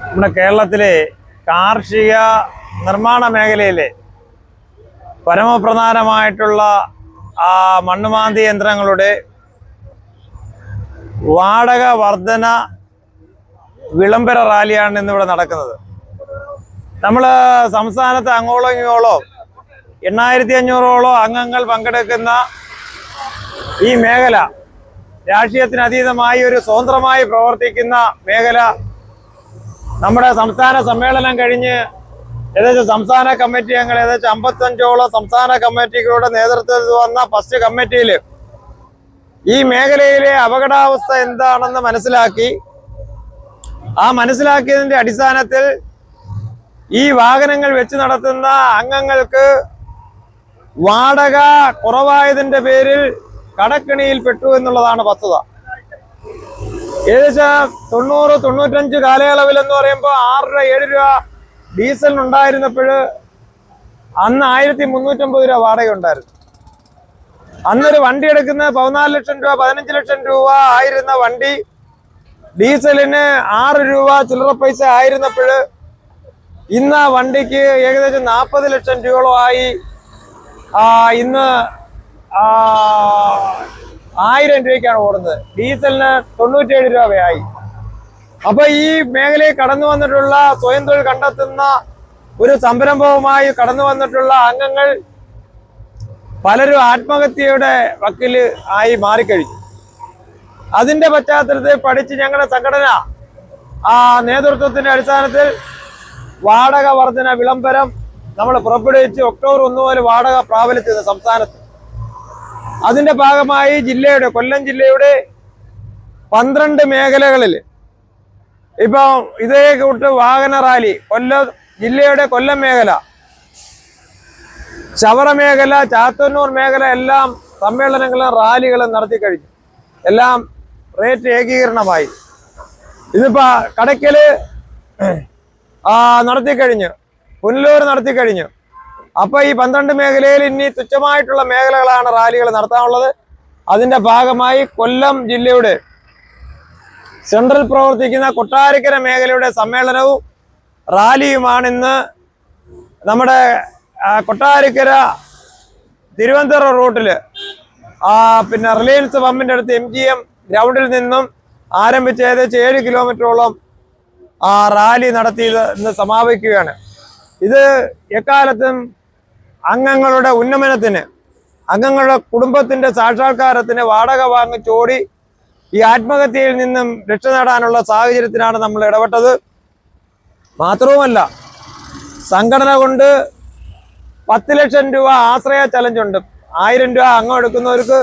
നമ്മുടെ കേരളത്തിലെ കാർഷിക നിർമ്മാണ മേഖലയിലെ പരമപ്രധാനമായിട്ടുള്ള മണ്ണുമാന്തി യന്ത്രങ്ങളുടെ വാടക വർധന വിളംബര റാലിയാണ് ഇന്നിവിടെ നടക്കുന്നത്. നമ്മൾ സംസ്ഥാനത്ത് അങ്ങോളം ഇങ്ങോളം 8500ഓളം അംഗങ്ങൾ പങ്കെടുക്കുന്ന ഈ മേഖല രാഷ്ട്രീയത്തിനതീതമായി ഒരു സ്വതന്ത്രമായി പ്രവർത്തിക്കുന്ന മേഖല. നമ്മുടെ സംസ്ഥാന സമ്മേളനം കഴിഞ്ഞ് ഏകദേശം സംസ്ഥാന കമ്മിറ്റി അംഗങ്ങൾ ഏകദേശം 55ഓളം സംസ്ഥാന കമ്മിറ്റികളുടെ നേതൃത്വത്തിൽ വന്ന ഫസ്റ്റ് കമ്മിറ്റിയിൽ ഈ മേഖലയിലെ അപകടാവസ്ഥ എന്താണെന്ന് മനസ്സിലാക്കി, മനസ്സിലാക്കിയതിന്റെ അടിസ്ഥാനത്തിൽ ഈ വാഹനങ്ങൾ വെച്ച് നടത്തുന്ന അംഗങ്ങൾക്ക് വാടക കുറവായതിന്റെ പേരിൽ കടക്കെണിയിൽ പെട്ടു എന്നുള്ളതാണ് വസ്തുത. ഏകദേശം 90-95 കാലയളവിൽ എന്ന് പറയുമ്പോൾ 6 രൂപ 7 രൂപ ഡീസലിനുണ്ടായിരുന്നപ്പോൾ അന്ന് 1350 രൂപ വാടക ഉണ്ടായിരുന്നു. അന്നൊരു വണ്ടി എടുക്കുന്നത് 14 ലക്ഷം രൂപ 15 ലക്ഷം രൂപ ആയിരുന്ന വണ്ടി ഡീസലിന് 6 രൂപ ചില്ലറ പൈസ ആയിരുന്നപ്പോൾ ഇന്ന് ആ വണ്ടിക്ക് ഏകദേശം 40 ലക്ഷം രൂപയോളമായി. ഇന്ന് 1000 രൂപയ്ക്കാണ് ഓടുന്നത്. ഡീസലിന് 97 രൂപയായി. അപ്പൊ ഈ മേഖലയിൽ കടന്നു വന്നിട്ടുള്ള സ്വയം തൊഴിൽ കണ്ടെത്തുന്ന ഒരു സംരംഭവുമായി കടന്നു വന്നിട്ടുള്ള അംഗങ്ങൾ പലരും ആത്മഹത്യയുടെ വക്കില് ആയി മാറിക്കഴിഞ്ഞു. അതിന്റെ പശ്ചാത്തലത്തിൽ പഠിച്ച് ഞങ്ങളുടെ സംഘടന നേതൃത്വത്തിന്റെ അടിസ്ഥാനത്തിൽ വാടക വർധന വിളംബരം നമ്മൾ പുറപ്പെടുവിച്ച് ഒക്ടോബർ 1 മുതൽ വാടക പ്രാബല്യത്തിൽ സംസ്ഥാനത്ത്. അതിന്റെ ഭാഗമായി കൊല്ലം ജില്ലയുടെ 12 മേഖലകളിൽ ഇപ്പൊ ഇതേ കൂട്ട് വാഹന റാലി ജില്ലയുടെ കൊല്ലം മേഖല, ചവറ മേഖല, ചാത്തന്നൂർ മേഖല എല്ലാം സമ്മേളനങ്ങളും റാലികളും നടത്തി കഴിഞ്ഞു. എല്ലാം റേറ്റ് ഏകീകരണമായി. ഇതിപ്പോ കടയ്ക്കല് നടത്തിക്കഴിഞ്ഞു, പുനലൂർ നടത്തിക്കഴിഞ്ഞു. അപ്പൊ ഈ 12 മേഖലയിൽ ഇനി തുച്ഛമായിട്ടുള്ള മേഖലകളാണ് റാലികൾ നടത്താനുള്ളത്. അതിന്റെ ഭാഗമായി കൊല്ലം ജില്ലയുടെ സെൻട്രൽ പ്രവർത്തിക്കുന്ന കൊട്ടാരക്കര മേഖലയുടെ സമ്മേളനവും റാലിയുമാണ് ഇന്ന് നമ്മുടെ കൊട്ടാരക്കര തിരുവനന്തപുരം റൂട്ടില് പിന്നെ റിലയൻസ് പമ്പിന്റെ അടുത്ത് MGM ഗ്രൗണ്ടിൽ നിന്നും ആരംഭിച്ച് ഏകദേശം 7 കിലോമീറ്ററോളം റാലി നടത്തിയത് ഇന്ന് സമാപിക്കുകയാണ്. ഇത് എക്കാലത്തും അംഗങ്ങളുടെ ഉന്നമനത്തിന്, അംഗങ്ങളുടെ കുടുംബത്തിന്റെ സാക്ഷാത്കാരത്തിന് വാടക വാങ്ങിച്ചോടി ഈ ആത്മഹത്യയിൽ നിന്നും രക്ഷ നേടാനുള്ള സാഹചര്യത്തിനാണ് നമ്മൾ ഇടപെട്ടത്. മാത്രവുമല്ല, സംഘടന കൊണ്ട് 10 ലക്ഷം രൂപ ആശ്രയ ചലഞ്ചുണ്ട്. 1000 രൂപ അംഗം എടുക്കുന്നവർക്ക്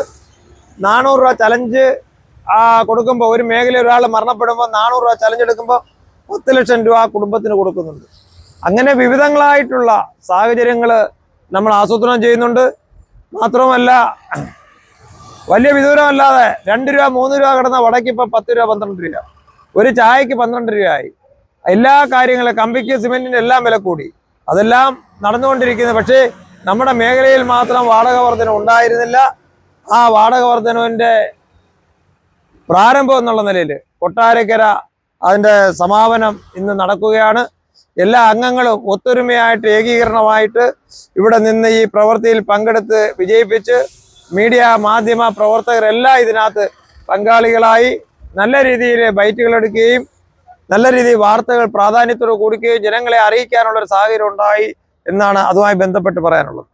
400 രൂപ ചലഞ്ച് കൊടുക്കുമ്പോൾ, ഒരു മേഖലയിൽ ഒരാൾ മരണപ്പെടുമ്പോൾ 400 രൂപ ചലഞ്ച് എടുക്കുമ്പോൾ 10 ലക്ഷം രൂപ കുടുംബത്തിന് കൊടുക്കുന്നുണ്ട്. അങ്ങനെ വിവിധങ്ങളായിട്ടുള്ള സാഹചര്യങ്ങൾ നമ്മൾ ആസൂത്രണം ചെയ്യുന്നുണ്ട്. മാത്രമല്ല, വലിയ വിദൂരമല്ലാതെ 2 രൂപ 3 രൂപ കിടന്ന വടക്ക് ഇപ്പം 10 രൂപ 12 രൂപ, ഒരു ചായക്ക് 12 രൂപയായി. എല്ലാ കാര്യങ്ങളും, കമ്പിക്ക് സിമെന്റിന് എല്ലാം വില കൂടി. അതെല്ലാം നടന്നുകൊണ്ടിരിക്കുന്നത്. പക്ഷേ നമ്മുടെ മേഖലയിൽ മാത്രം വാടക വർധന ഉണ്ടായിരുന്നില്ല. ആ വാടക വർധനവിന്റെ പ്രാരംഭം എന്നുള്ള നിലയിൽ കൊട്ടാരക്കര അതിന്റെ സമാപനം ഇന്ന് നടക്കുകയാണ്. എല്ലാ അംഗങ്ങളും ഒത്തൊരുമയായിട്ട് ഏകീകരണമായിട്ട് ഇവിടെ നിന്ന് ഈ പ്രവൃത്തിയിൽ പങ്കെടുത്ത് വിജയിപ്പിച്ച് മീഡിയ മാധ്യമ പ്രവർത്തകരെല്ലാം ഇതിനകത്ത് പങ്കാളികളായി നല്ല രീതിയിൽ ബൈറ്റുകൾ എടുക്കുകയും നല്ല രീതിയിൽ വാർത്തകൾ പ്രാധാന്യത്തോടെ കൊടുക്കുകയും ജനങ്ങളെ അറിയിക്കാനുള്ളൊരു സാഹചര്യം ഉണ്ടായി എന്നാണ് അതുമായി ബന്ധപ്പെട്ട് പറയാനുള്ളത്.